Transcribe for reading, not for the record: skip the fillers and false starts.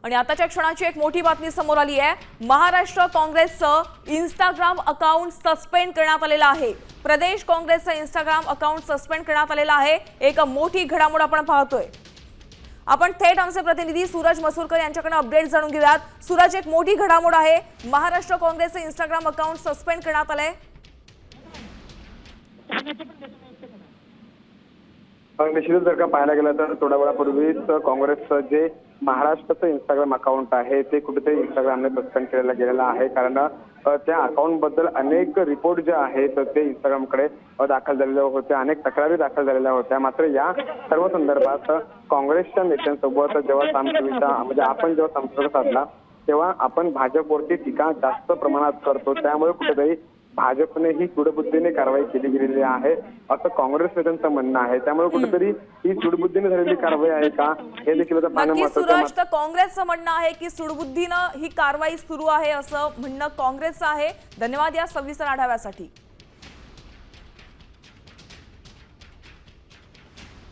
आणि आताच्या क्षणाची एक मोठी बातमी समोर आली आहे। महाराष्ट्र काँग्रेसचं इंस्टाग्राम अकाउंट सस्पेंड करण्यात आलेलं आहे। प्रदेश काँग्रेसचं इंस्टाग्राम अकाउंट सस्पेंड करण्यात आलेलं आहे। एक मोठी घडामोड आपण पाहतोय। आपण थेट आमचे प्रतिनिधी सूरज मसूरकर यांच्याकडे अपडेट जाणून घेऊयात। सूरज, एक मोठी घडामोड आहे, महाराष्ट्र काँग्रेसचं इंस्टाग्राम अकाउंट सस्पेंड करण्यात आलंय। निश्चितच जर का पाहायला गेलं तर थोड्या वेळापूर्वीच काँग्रेसचं जे महाराष्ट्राचं इंस्टाग्राम अकाउंट आहे ते कुठेतरी इंस्टाग्रामने सस्पेंड केलेलं गेलेलं आहे। कारण त्या अकाउंट बद्दल अनेक रिपोर्ट जे आहेत ते इंस्टाग्रामकडे दाखल झालेले होते, अनेक तक्रारी दाखल झालेल्या होत्या। मात्र या सर्व संदर्भात काँग्रेसच्या नेत्यांसोबत जेव्हा सामसूचा म्हणजे आपण जेव्हा संपर्क साधला तेव्हा आपण भाजपवरती टीका जास्त प्रमाणात करतो, त्यामुळे कुठेतरी भाजपने ही सूडबुद्धीने कारवाई केली गेलेली आहे असं काँग्रेस नेत्यांचं म्हणणं आहे। त्यामुळे कुठेतरी ही सूडबुद्धीने झालेली कारवाई आहे का हे देखील आता पाहणं महत्त्वाचं आहे। सूरज, तर काँग्रेसचं म्हणणं आहे की सूडबुद्धीनं ही कारवाई सुरू आहे असं म्हणणं काँग्रेसचं आहे। धन्यवाद या सविस्तर आढाव्यासाठी।